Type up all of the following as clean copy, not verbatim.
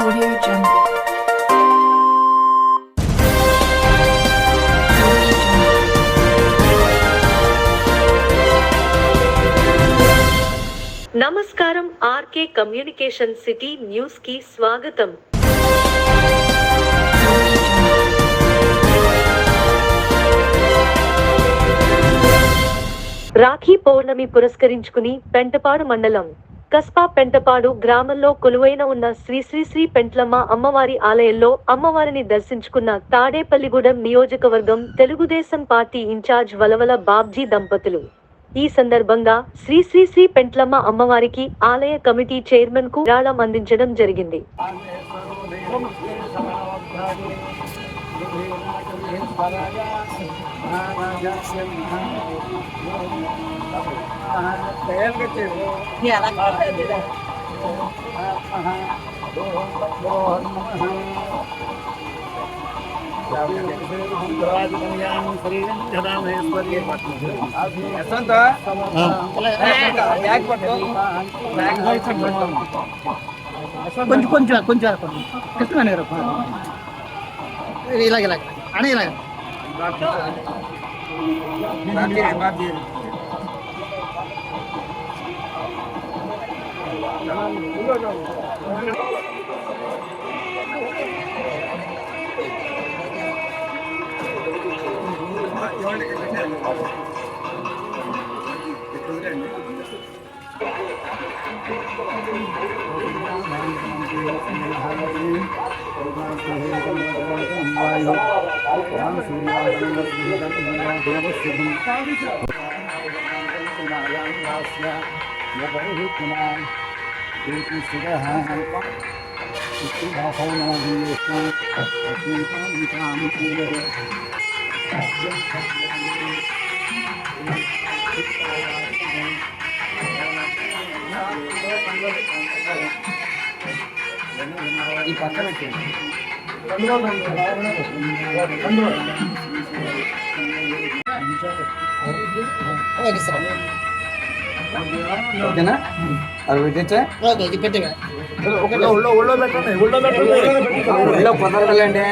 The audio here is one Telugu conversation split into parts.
Audio Jungle. నమస్కారం. ఆర్కే కమ్యూనికేషన్ సిటీ న్యూస్ కి స్వాగతం. రాఖీ పౌర్ణమి పురస్కరించుకుని పెంటపాడు మండలం కస్బా పెంటపాడు గ్రామంలో కొలువైన ఉన్న శ్రీ శ్రీ శ్రీ పెంట్లమ్మ అమ్మవారి ఆలయంలో అమ్మవారిని దర్శించుకున్న తాడేపల్లిగూడెం నియోజకవర్గం తెలుగుదేశం పార్టీ ఇన్ఛార్జ్ వలవల బాబ్జీ దంపతులు. ఈ సందర్భంగా శ్రీ శ్రీ శ్రీ పెంట్లమ్మ అమ్మవారికి ఆలయ కమిటీ చైర్మన్ కు విరాళం అందించడం జరిగింది. కొంచెం కృష్ణగానే ఇలాగ అని ఇలాగ ఈ పక్కన ఓకేనా అది పెట్టచ్చా పెట్టగా ఒళ్ళో పెట్టండి ఒళ్ళో కుదరదులేండి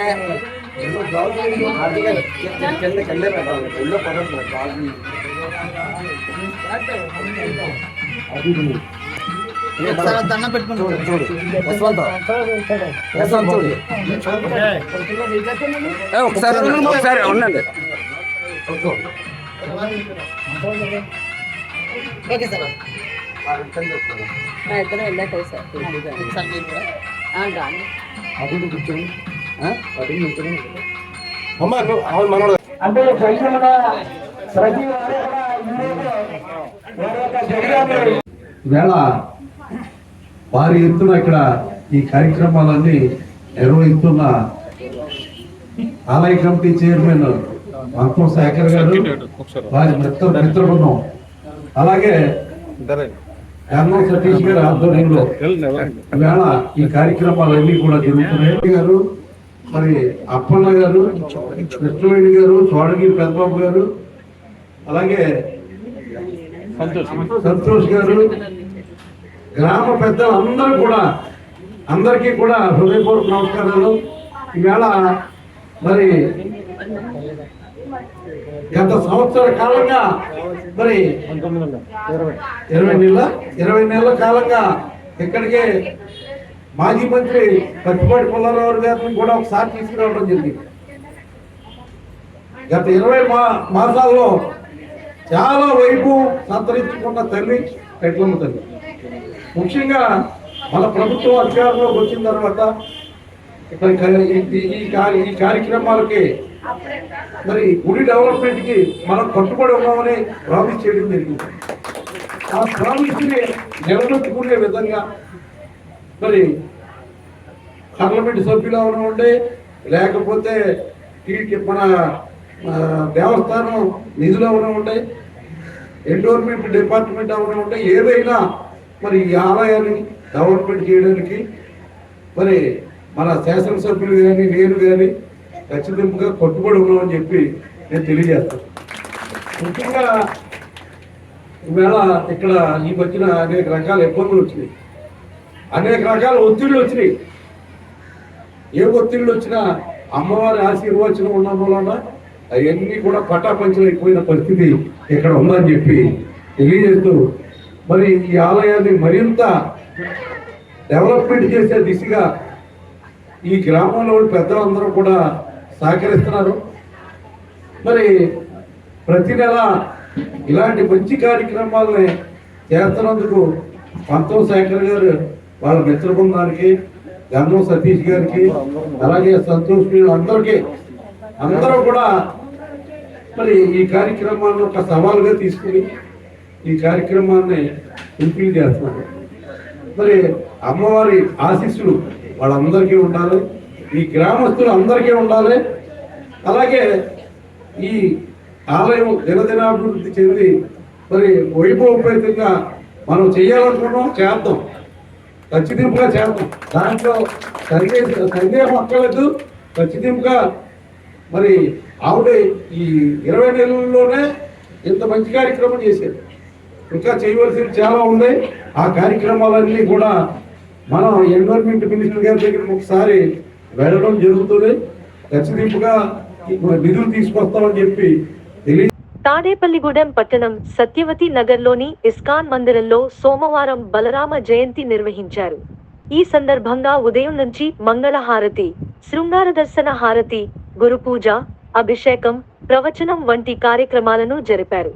కిందే పెట్టాలి ఒళ్ళో కుదరదు దండం పెట్టుకుని చూడు చూడు ఒకసారి ఉండండి. ఓకే సార్ ఇద్దరు వెళ్ళాక సార్ అంటే వేళ వారి ఎత్తున ఇక్కడ ఈ కార్యక్రమాలన్నీ నిర్వహిస్తున్న ఆలయ కమిటీ చైర్మన్ అంతం శేఖర్ గారు, వారి మిత్ర బృందం, అలాగే కర్నూలు సతీష్ గారి ఆధ్వర్యంలో వేళ ఈ కార్యక్రమాలన్నీ కూడా జరుగుతున్నాయి. గారు, మరి అప్పన్న గారు, కృష్ణవేణి గారు, చోడగిరి పెద్దబాబు గారు, అలాగే సంతోష్ గారు, గ్రామ పెద్దలు అందరూ కూడా అందరికీ కూడా హృదయపూర్వక నమస్కారాలు. ఈవేళ మరి గత సంవత్సర కాలంగా మరి 20 నెలల కాలంగా ఇక్కడికే మాజీ మంత్రి పచ్చిపాటి పుల్లారావు గారిని కూడా ఒకసారి తీసుకురావడం జరిగింది. గత 20 మాసాల్లో చాలా వైపు సంతరించుకున్న తల్లి పెట్లమ్మ తల్లి. ముఖ్యంగా మన ప్రభుత్వం అధికారంలోకి వచ్చిన తర్వాత ఈ కార్యక్రమాలకి మరి గుడి డెవలప్మెంట్ కి మనం కట్టుబడి ఉన్నామని ప్రామిస్ చేయడం జరిగింది. ఆ ప్రామిస్ ని నిలబెట్టుకునే విధంగా మరి పార్లమెంట్ సభ్యులు అవనివ్వండి, లేకపోతే మన దేవస్థానం నిధులు అవనివ్వండి, ఎండోర్మెంట్ డిపార్ట్మెంట్ అవనివ్వండి, ఏదైనా మరి ఈ ఆలయాన్ని డెవలప్మెంట్ చేయడానికి మరి మన శాసనసభ్యులు కానీ నేను కానీ ఖచ్చితంగా కట్టుబడి ఉన్నామని చెప్పి నేను తెలియజేస్తాను. ముఖ్యంగా ఈవేళ ఇక్కడ ఈ మధ్యన అనేక రకాల ఇబ్బందులు వచ్చినాయి, అనేక రకాల ఒత్తిళ్ళు వచ్చినాయి. ఏ ఒత్తిళ్ళు వచ్చినా అమ్మవారి ఆశీర్వచనం ఉన్న వలన అవన్నీ కూడా పటాపంచలైపోయిన పరిస్థితి ఇక్కడ ఉందని చెప్పి తెలియజేస్తూ, మరి ఈ ఆలయాన్ని మరింత డెవలప్మెంట్ చేసే దిశగా ఈ గ్రామంలో పెద్దలందరూ కూడా సహకరిస్తున్నారు. మరి ప్రతి నెల ఇలాంటి మంచి కార్యక్రమాలని చేస్తున్నందుకు పంతం శేఖర్ గారు వాళ్ళ మిత్ర బృందానికి, గంధం సతీష్ గారికి, అలాగే సంతోష్ అందరూ కూడా మరి ఈ కార్యక్రమాన్ని ఒక సవాలుగా తీసుకుని ఈ కార్యక్రమాన్ని ఫుల్ఫిల్ చేస్తున్నారు. మరి అమ్మవారి ఆశీస్సులు వాళ్ళందరికీ ఉండాలి, ఈ గ్రామస్తులు అందరికీ ఉండాలి. అలాగే ఈ ఆలయం దినదినాభివృద్ధి చెంది మరి వైభవపేతంగా మనం చేయాలనుకున్నాం, చేద్దాం, ఖచ్చితంగా చేద్దాం. దాంట్లో సందేహం అక్కర్లేదు. ఖచ్చితంగా మరి ఆవిడ ఈ 20 నెలల్లోనే ఇంత మంచి కార్యక్రమం చేశారు. ఇంకా చేయవలసింది చాలా ఉంది. ఆ కార్యక్రమాలన్నీ కూడా మనం ఎన్విరాన్మెంట్ మినిస్టర్ గారి దగ్గర ఒకసారి వెళ్ళడం జరుగుతుంది. ఖచ్చితంగా నిధులు తీసుకొస్తామని చెప్పి తాడేపల్లిగూడెం పట్టణం సత్యవతి నగర్లోని ఇస్కాన్ మందిరంలో సోమవారం బలరామ జయంతి నిర్వహించారు. ఈ సందర్భంగా ఉదయం నుంచి మంగళహారతి, శృంగార దర్శన హారతి, గురుపూజ, అభిషేకం, ప్రవచనం వంటి కార్యక్రమాలను జరిపారు.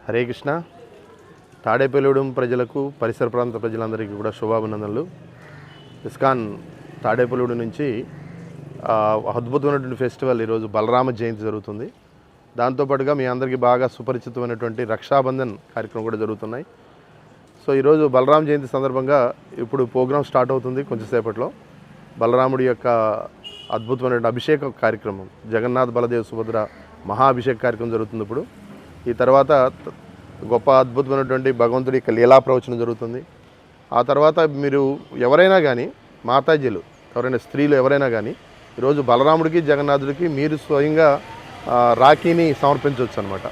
హరే కృష్ణ. తాడేపల్లిగూడెం ప్రజలకు, పరిసర ప్రాంత ప్రజలందరికీ కూడా శుభాభినందనలు. ఇస్కాన్ తాడేపల్లిగూడెం నుంచి అద్భుతమైనటువంటి ఫెస్టివల్ ఈరోజు బలరామ జయంతి జరుగుతుంది. దాంతోపాటుగా మీ అందరికీ బాగా సుపరిచితమైనటువంటి రక్షాబంధన్ కార్యక్రమం కూడా జరుగుతున్నాయి. సో ఈరోజు బలరామ జయంతి సందర్భంగా ఇప్పుడు ప్రోగ్రాం స్టార్ట్ అవుతుంది. కొంచెంసేపట్లో బలరాముడి యొక్క అద్భుతమైనటువంటి అభిషేక కార్యక్రమం, జగన్నాథ్ బలదేవ్ సుభద్ర మహాభిషేక కార్యక్రమం జరుగుతుంది. ఇప్పుడు ఈ తర్వాత గొప్ప అద్భుతమైనటువంటి భగవంతుడి యొక్క లీలా ప్రవచనం జరుగుతుంది. ఆ తర్వాత మీరు ఎవరైనా కానీ, మాతాజీలు ఎవరైనా, స్త్రీలు ఎవరైనా కానీ ఈరోజు బలరాముడికి జగన్నాథుడికి మీరు స్వయంగా రాఖీని సమర్పించవచ్చు అనమాట.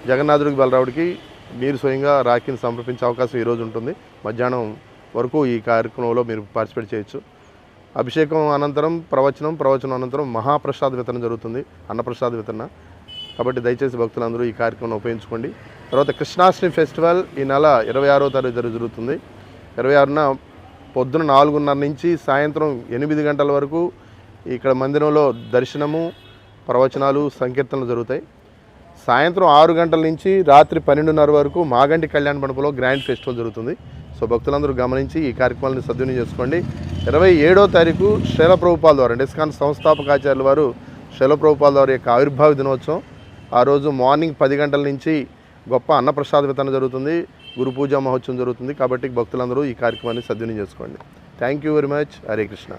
జగన్నాథుడికి బలరాముడికి మీరు స్వయంగా రాఖీని సమర్పించే అవకాశం ఈరోజు ఉంటుంది. మధ్యాహ్నం వరకు ఈ కార్యక్రమంలో మీరు పార్టిసిపేట్ చేయొచ్చు. అభిషేకం అనంతరం ప్రవచనం అనంతరం మహాప్రసాద వితరణ జరుగుతుంది, అన్నప్రసాద వితరణ. కాబట్టి దయచేసి భక్తులందరూ ఈ కార్యక్రమం ఉపయోగించుకోండి. తర్వాత కృష్ణాష్టమి ఫెస్టివల్ ఈ నెల 26వ తారీఖు జరుగుతుంది. 26న పొద్దున 4:30 నుంచి సాయంత్రం 8 గంటల వరకు ఇక్కడ మందిరంలో దర్శనము, ప్రవచనాలు, సంకీర్తనలు జరుగుతాయి. సాయంత్రం 6 గంటల నుంచి రాత్రి 12:30 వరకు మాగంటి కళ్యాణ మండపంలో గ్రాండ్ ఫెస్టివల్ జరుగుతుంది. సో భక్తులందరూ గమనించి ఈ కార్యక్రమాలను సద్వినియోగం చేసుకోండి. 27వ తారీఖు శ్రీల ప్రభుపాల్ వారు, ఇస్కాన్ సంస్థాపకాచార్యుల వారు శ్రీల ప్రభుపాల్ వారి యొక్క ఆవిర్భావ దినోత్సవం. ఆ రోజు మార్నింగ్ 10 గంటల నుంచి గొప్ప అన్నప్రసాద వితరణ జరుగుతుంది, గురు పూజ మహోత్సవం జరుగుతుంది. కాబట్టి భక్తులందరూ ఈ కార్యక్రమాన్ని సద్వినియోగం చేసుకోండి. Thank you very much. Hare Krishna.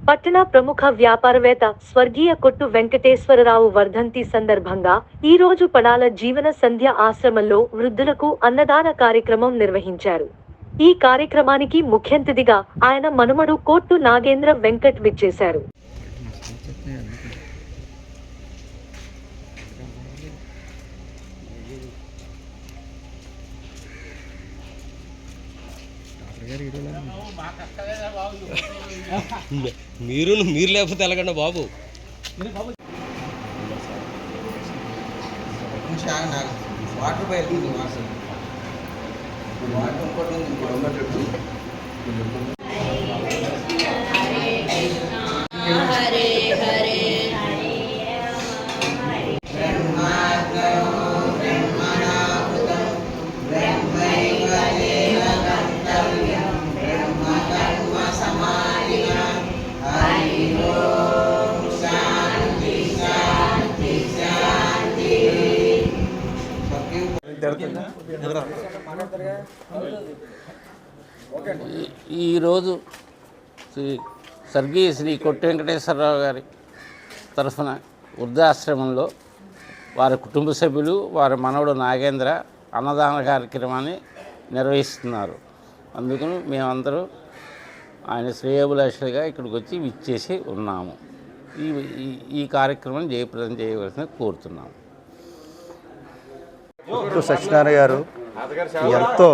పట్టణ ప్రముఖ వ్యాపారవేత్త స్వర్గీయ కొట్టు వెంకటేశ్వరరావు వర్ధంతి సందర్భంగా ఈ రోజు పడాల జీవన సంధ్య ఆశ్రమంలో వృద్ధులకు అన్నదాన కార్యక్రమం నిర్వహించారు. ఈ కార్యక్రమానికి ముఖ్య అతిథిగా ఆయన మనుమడు కోట్టు నాగేంద్ర వెంకట్ విచ్చేశారు. మీరు లేకపోతే ఎలాగండి బాబు. వాటర్ బయలుతుంది వాటర్ ఇంకోటి హరే హరే ఈరోజు స్వర్గీయ శ్రీ కొట్టు వెంకటేశ్వరరావు గారి తరఫున వృద్ధాశ్రమంలో వారి కుటుంబ సభ్యులు వారి మనవడు నాగేంద్ర అన్నదాన కార్యక్రమాన్ని నిర్వహిస్తున్నారు. అందుకని మేమందరూ ఆయన శ్రేయోభిలాషులుగా ఇక్కడికి వచ్చి విచ్చేసి ఉన్నాము. ఈ కార్యక్రమం జయప్రదం చేయవలసిన కోరుతున్నాము. కొట్టు సత్యనారాయణ గారు ఎంతో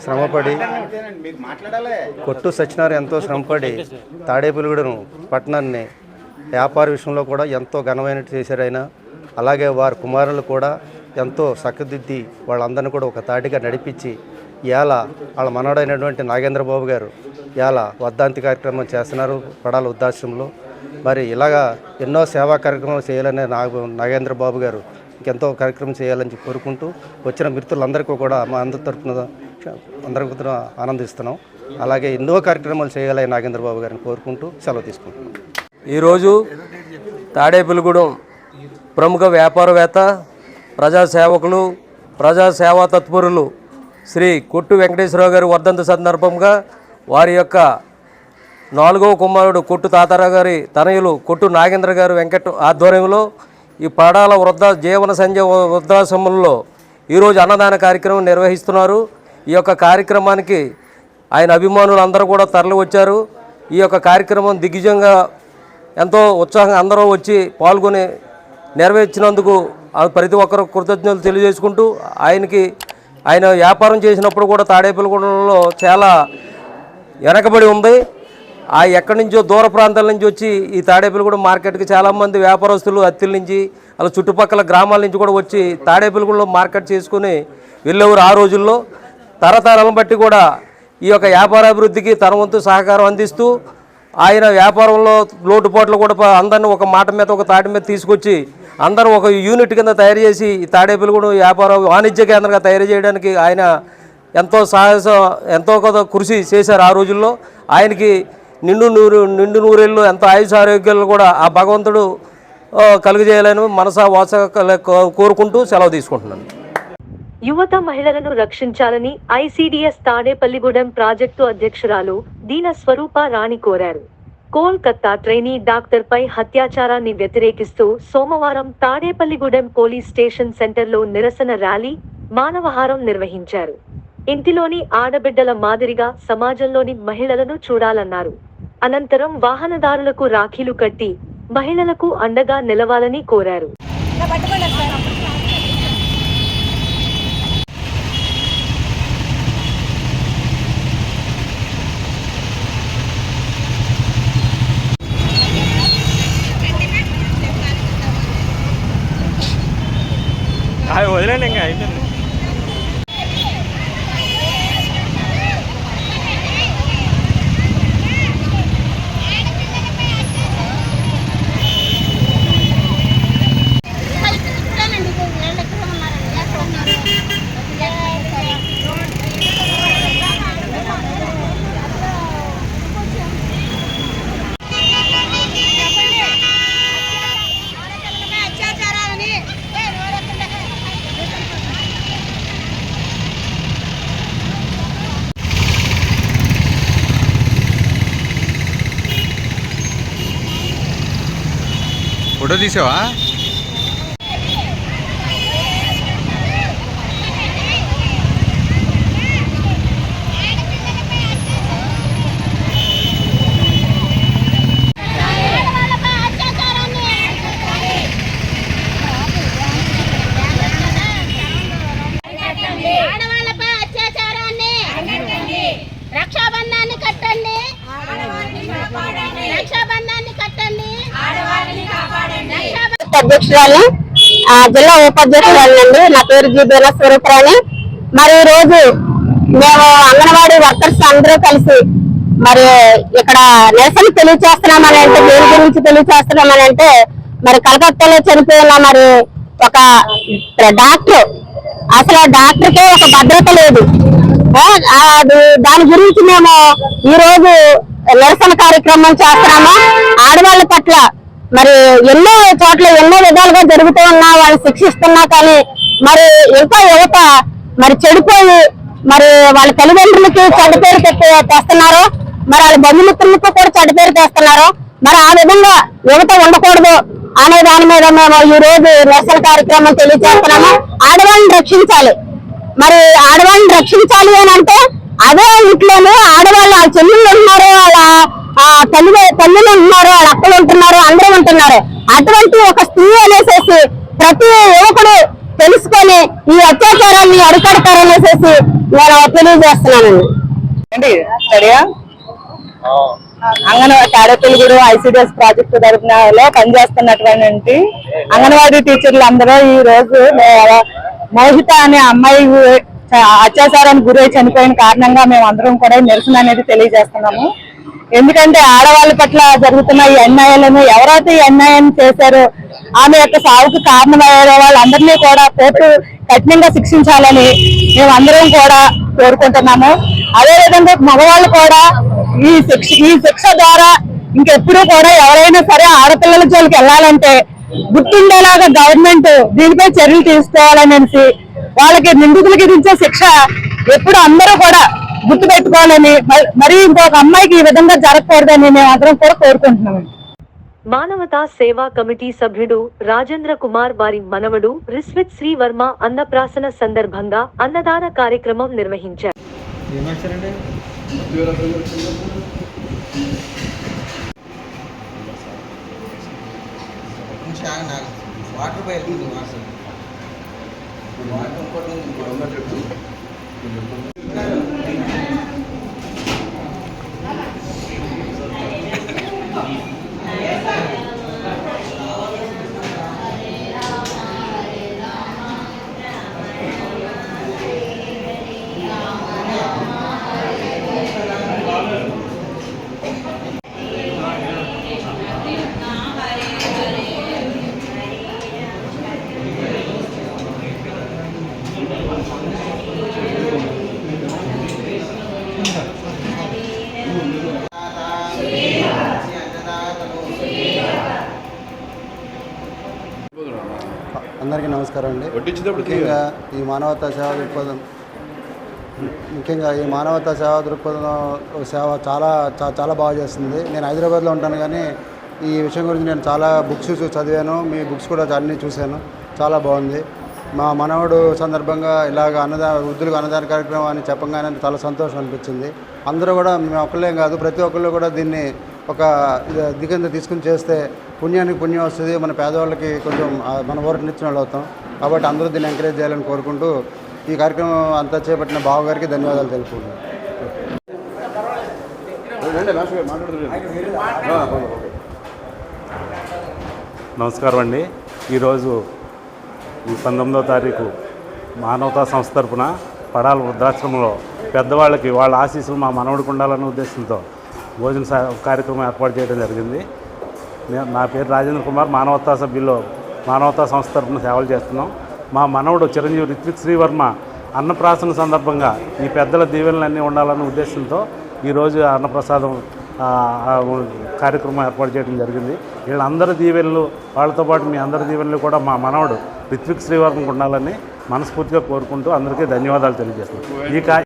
శ్రమపడి తాడేపల్లిగూడెం పట్టణాన్ని వ్యాపార విషయంలో కూడా ఎంతో ఘనమైనట్టు చేశారు ఆయన. అలాగే వారి కుమారులు కూడా ఎంతో చక్కదిద్ది వాళ్ళందరినీ కూడా ఒక తాటిగా నడిపించి ఇవాళ వాళ్ళ మనవడైనటువంటి నాగేంద్రబాబు గారు ఇవాళ వర్ధంతి కార్యక్రమం చేస్తున్నారు పడాల వృద్ధాశ్రమంలో. మరి ఇలాగా ఎన్నో సేవా కార్యక్రమాలు చేయాలనే నాగేంద్రబాబు గారు ఇంకెంతో కార్యక్రమం చేయాలని కోరుకుంటూ వచ్చిన మిత్రులందరికీ కూడా మా అందరి తరఫున అందరికీ ఆనందిస్తున్నాం. అలాగే ఎన్నో కార్యక్రమాలు చేయాలని నాగేంద్రబాబు గారిని కోరుకుంటూ సెలవు తీసుకుంటున్నాం. ఈరోజు తాడేపల్లిగూడెం ప్రముఖ వ్యాపారవేత్త ప్రజాసేవకులు ప్రజాసేవా తత్పరులు శ్రీ కొట్టు వెంకటేశ్వరరావు గారి వర్ధంతి సందర్భంగా వారి యొక్క 4వ కుమారుడు కొట్టు తాతారావు గారి తనయులు కొట్టు నాగేంద్ర గారు వెంకట ఆధ్వర్యంలో ఈ పడాల జీవన సంధ్య వృద్ధాశ్రమంలో ఈరోజు అన్నదాన కార్యక్రమం నిర్వహిస్తున్నారు. ఈ యొక్క కార్యక్రమానికి ఆయన అభిమానులు అందరూ కూడా తరలి వచ్చారు. ఈ యొక్క కార్యక్రమం దిగ్విజయంగా ఎంతో ఉత్సాహంగా అందరూ వచ్చి పాల్గొని నెరవేర్చినందుకు ప్రతి ఒక్కరు కృతజ్ఞతలు తెలియజేసుకుంటూ ఆయన వ్యాపారం చేసినప్పుడు కూడా తాడేపల్లిగూడెంలో చాలా వెనకబడి ఉంది. ఎక్కడి నుంచో దూర ప్రాంతాల నుంచి వచ్చి ఈ తాడేపల్లిగూడెం మార్కెట్కి చాలామంది వ్యాపారస్తులు అత్తిల నుంచి అలా చుట్టుపక్కల గ్రామాల నుంచి కూడా వచ్చి తాడేపల్లిగూడెంలో మార్కెట్ చేసుకుని వెళ్ళేవారు. ఆ రోజుల్లో తరతరాలను బట్టి కూడా ఈ యొక్క వ్యాపారాభివృద్ధికి తన వంతు సహకారం అందిస్తూ ఆయన వ్యాపారంలో లోటుపాట్లు కూడా అందరినీ ఒక మాట మీద ఒక తాటి మీద తీసుకొచ్చి అందరూ ఒక యూనిట్ కింద తయారు చేసి ఈ తాడేపల్లిగూడెం వ్యాపార వాణిజ్య కేంద్రంగా తయారు చేయడానికి ఆయన ఎంతో కొంత కృషి చేశారు. ఆ రోజుల్లో ఆయనకి నిండు నూరేళ్ళు ఎంతో ఆయుష ఆరోగ్యాలు కూడా ఆ భగవంతుడు కలుగజేయాలని మనసా వాస కోరుకుంటూ సెలవు తీసుకుంటున్నాను. యువత మహిళలను రక్షించాలని ఐసిడిఎస్ తాడేపల్లిగూడెం ప్రాజెక్టు అధ్యక్షురాలు దీన స్వరూప రాణి కోరారు. కోల్కతా ట్రైనీ డాక్టర్పై అత్యాచారాన్ని వ్యతిరేకిస్తూ సోమవారం తాడేపల్లిగూడెం పోలీస్ స్టేషన్ సెంటర్లో నిరసన ర్యాలీ మానవహారం నిర్వహించారు. ఇంటిలోని ఆడబిడ్డల మాదిరిగా సమాజంలోని మహిళలను చూడాలన్నారు. అనంతరం వాహనదారులకు రాఖీలు కట్టి మహిళలకు అండగా నిలవాలని కోరారు. వదిలేండి ఇంకా అయిపోయింది. ఫోటో తీసావా? ఆడవాళ్ళపై అత్యాచారాన్ని రక్ష యూనిట్ అధ్యక్షురాలు, జిల్లా ఉపాధ్యక్షురాలండి. నా పేరు జి బీనా స్వరూపరాణి. మరి ఈ రోజు మేము అంగన్వాడీ వర్కర్స్ అందరూ కలిసి మరి ఇక్కడ నిరసన తెలియచేస్తున్నామని అంటే, దేని గురించి తెలియచేస్తున్నామని అంటే, మరి కలకత్తాలో చనిపోయిన మరి ఒక డాక్టర్, అసలు ఆ డాక్టర్కే ఒక భద్రత లేదు. దాని గురించి మేము ఈ రోజు నిరసన కార్యక్రమం చేస్తున్నాము. ఆడవాళ్ళ పట్ల మరి ఎన్నో చోట్ల ఎన్నో విధాలుగా జరుగుతూ ఉన్నా, వాళ్ళు శిక్షిస్తున్నా కానీ మరి ఇంకా యువత మరి చెడిపోయి మరి వాళ్ళ తల్లిదండ్రులకి చెడ్డ పేరు తెస్తున్నారు, మరి వాళ్ళ బంధుమిత్రులకు కూడా చెడ్డ పేరు తెస్తున్నారు. మరి ఆ విధంగా యువత ఉండకూడదు అనే దాని మీద మేము ఈ రోజు నిరసన కార్యక్రమం తెలియజేస్తున్నాము. ఆడవాళ్ళని రక్షించాలి. మరి ఆడవాళ్ళని రక్షించాలి అని అంటే అదే ఇంట్లోనే ఆడవాళ్ళు, వాళ్ళ చెల్లెళ్ళు ఉంటున్నారు, వాళ్ళ తల్లులు ఉంటున్నారు, వాళ్ళ అక్కలు ఉంటున్నారు, అందరూ ఉంటున్నారు. అటువంటి ఒక స్త్రీ అనేసేసి ప్రతి యువకుడు తెలుసుకొని ఈ అత్యాచారాన్ని అరికడతారనేసేసి నేను తెలియజేస్తున్నానండి. అంగన్వాడీ తాడేపల్లిగూడెం ఐసిడిఎస్ ప్రాజెక్టు తరఫునలో పనిచేస్తున్నటువంటి అంగన్వాడీ టీచర్లు అందరూ ఈ రోజు మోహిత అనే అమ్మాయి అత్యాచారానికి గురై చనిపోయిన కారణంగా మేము అందరం కూడా నిరసన అనేది తెలియజేస్తున్నాము. ఎందుకంటే ఆడవాళ్ళ పట్ల జరుగుతున్న ఈ అన్యాయాలను, ఎవరైతే ఈ అన్యాయం చేశారో ఆమె యొక్క సావుకు కారణమయ్యే వాళ్ళందరినీ కూడా కోర్టు కఠినంగా శిక్షించాలని మేము అందరం కూడా కోరుకుంటున్నాము. అదేవిధంగా మగవాళ్ళు కూడా ఈ శిక్ష ద్వారా ఇంకెప్పుడు కూడా ఎవరైనా సరే ఆడపిల్లల జోలికి వెళ్ళాలంటే గుర్తుండేలాగా గవర్నమెంట్ దీనిపై చర్యలు తీసుకోవాలనేసి, వాళ్ళకి నిందితులకి విధించే శిక్ష ఎప్పుడు అందరూ కూడా గుర్తు పెట్టుకోవాలని, మరి ఇంకొక అమ్మాయికి ఈ విధంగా జరగకూడదని మేము అందరం కూడా కోరుకుంటున్నాము. మానవతా సేవా కమిటీ సభ్యుడు రాజేంద్ర కుమార్ వారి మనవడు రిస్విత్ శ్రీ వర్మ అన్నప్రాసన సందర్భంగా అన్నదాన కార్యక్రమం నిర్వహించారు. వాటర్ బయలుతుంది అందరికీ నమస్కారం అండి. ముఖ్యంగా ఈ మానవతా సేవా దృక్పథం సేవ చాలా బాగా చేస్తుంది. నేను హైదరాబాద్లో ఉంటాను కానీ ఈ విషయం గురించి నేను చాలా బుక్స్ చదివాను, మీ బుక్స్ కూడా అన్నీ చూశాను. చాలా బాగుంది. మా మనవడు సందర్భంగా ఇలాగ వృద్ధులకు అన్నదాన కార్యక్రమం అని చెప్పగానే చాలా సంతోషం అనిపించింది. అందరూ కూడా మేము ఒక్కళ్ళేం కాదు, ప్రతి ఒక్కళ్ళు కూడా దీన్ని ఒక దిగంత తీసుకుని చేస్తే పుణ్యానికి పుణ్యం వస్తుంది, మన పేదవాళ్ళకి కొంచెం మన ఊరటనిచ్చిన వాళ్ళు అవుతాం. కాబట్టి అందరూ దీన్ని ఎంకరేజ్ చేయాలని కోరుకుంటూ ఈ కార్యక్రమం అంతా చేపట్టిన బావగారికి ధన్యవాదాలు తెలుపుకుంటున్నాను. నమస్కారం అండి. ఈరోజు ఈ 19వ తారీఖు మానవతా సంస్థ తరపున పడాల వృద్ధాశ్రమంలో పెద్దవాళ్ళకి వాళ్ళ ఆశీస్సులు మా మనవడికి ఉండాలనే ఉద్దేశంతో భోజన కార్యక్రమం ఏర్పాటు చేయడం జరిగింది. నా పేరు రాజేంద్ర కుమార్, మానవతా సభ్యుల్లో మానవతా సంస్థ తరపున సేవలు చేస్తున్నాం. మా మనవడు చిరంజీవి రిత్విక్ శ్రీవర్మ అన్నప్రాసన సందర్భంగా ఈ పెద్దల దీవెనలన్నీ ఉండాలనే ఉద్దేశంతో ఈరోజు అన్నప్రసాదం కార్యక్రమం ఏర్పాటు చేయడం జరిగింది. వీళ్ళందరి దీవెనలు, వాళ్ళతో పాటు మీ అందరి దీవెనలు కూడా మా మనవడు రిత్విక్ శ్రీవర్మకు ఉండాలని మనస్ఫూర్తిగా కోరుకుంటూ అందరికీ ధన్యవాదాలు తెలియజేస్తున్నాం.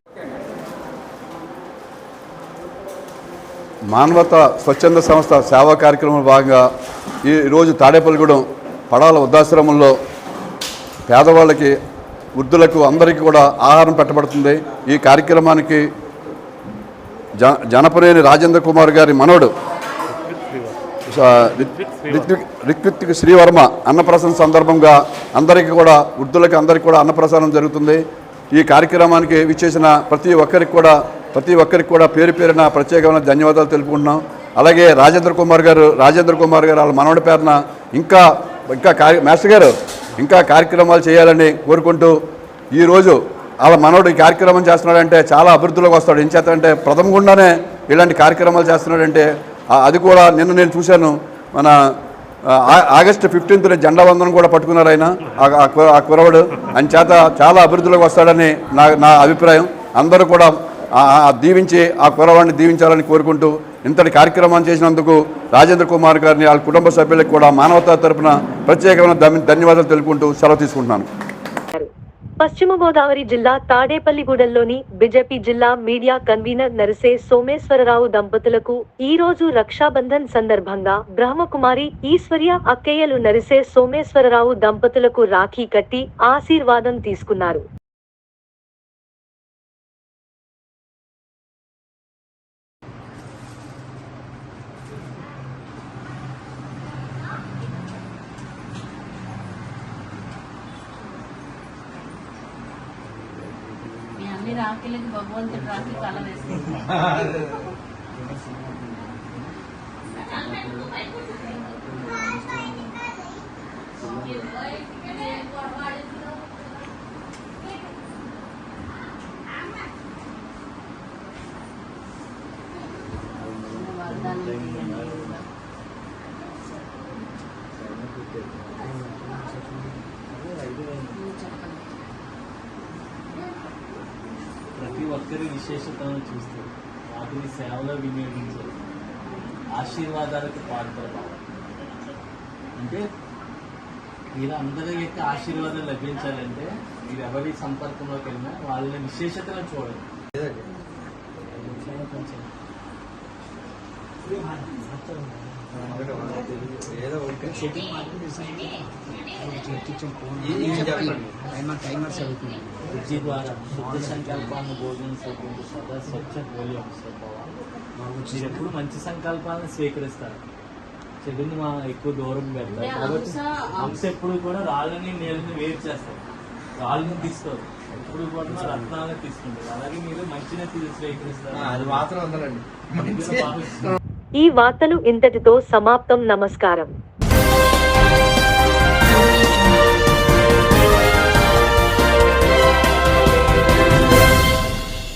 మానవత స్వచ్ఛంద సంస్థ సేవా కార్యక్రమంలో భాగంగా ఈరోజు తాడేపల్లిగూడెం పడాల వృద్ధాశ్రమంలో పేదవాళ్ళకి, వృద్ధులకు అందరికీ కూడా ఆహారం పెట్టబడుతుంది. ఈ కార్యక్రమానికి జనపనేని రాజేంద్ర కుమార్ గారి మనవడు రిత్విక్ శ్రీవర్మ అన్నప్రసాదం సందర్భంగా అందరికీ కూడా, వృద్ధులకి అందరికీ కూడా అన్నప్రసాదం జరుగుతుంది. ఈ కార్యక్రమానికి విచ్చేసిన ప్రతి ఒక్కరికి కూడా పేరు పేరున ప్రత్యేకమైన ధన్యవాదాలు తెలుపుకుంటున్నాం. అలాగే రాజేంద్ర కుమార్ గారు వాళ్ళ మనవడి పేరున ఇంకా ఇంకా మాస్టర్ గారు ఇంకా కార్యక్రమాలు చేయాలని కోరుకుంటూ ఈరోజు వాళ్ళ మనోడు ఈ కార్యక్రమం చేస్తున్నాడంటే చాలా అభివృద్ధిలోకి వస్తాడు. ఏం చేస్తాడంటే ప్రథమ గుండానే ఇలాంటి కార్యక్రమాలు చేస్తున్నాడంటే అది కూడా నిన్న నేను చూశాను. మన ఆగస్టు 15th జెండా వందనం కూడా పట్టుకున్నారు ఆయన ఆ కురవడు. అని చేత చాలా అభివృద్ధిలోకి వస్తాడని నా అభిప్రాయం. అందరూ కూడా దీవించి ఆ కురవాడిని దీవించాలని కోరుకుంటూ ఇంతటి కార్యక్రమం చేసినందుకు రాజేంద్ర కుమార్ గారిని వాళ్ళ కుటుంబ సభ్యులకు కూడా మానవతా తరపున ప్రత్యేకమైన ధన్యవాదాలు తెలుపుకుంటూ సెలవు తీసుకుంటున్నాను. పశ్చిమ గోదావరి జిల్లా తాడేపల్లిగూడెంలోని బీజేపీ జిల్లా మీడియా కన్వీనర్ నరిసే సోమేశ్వరరావు దంపతులకు ఈ రోజు రక్షాబంధన్ సందర్భంగా బ్రహ్మకుమారి ఈశ్వర్య అక్కయ్యలు నరిసే సోమేశ్వరరావు దంపతులకు రాఖీ కట్టి ఆశీర్వాదం తీసుకున్నారు. రాఖీలకి భగవంతుడు రాఖీ కళ వేసుకుంటారు. ప్రతి ఒక్కరి విశేషతను చూస్తూ వాటిని సేవలో వినియోగించారు. ఆశీర్వాదాలకు పాత్ర అంటే వీరందరి యొక్క ఆశీర్వాదం లభించాలంటే మీరు ఎవరి సంపర్కంలోకి వెళ్ళినా వాళ్ళ విశేషతను చూడండి. బుద్ధి ద్వారా శుద్ధ సంకల్పాన్ని బోధించేటువంటి సదా స్వచ్ఛ మూల్యం మీరు ఎప్పుడు మంచి సంకల్పాలను స్వీకరిస్తారు, చెడుని ఎక్కువ దూరం పెడతారు. కాబట్టి హంస ఎప్పుడు కూడా రాళ్ళని నీళ్ళని వేరు చేస్తారు, రాళ్ళని తీస్తారు, ఎప్పుడు కూడా రత్నాలను తీసుకుంటారు. అలాగే మీరు మంచిని స్వీకరిస్తారు. అది మాత్రం ఉందండి. ఈ వార్తలు ఇంతటితో సమాప్తం. నమస్కారం.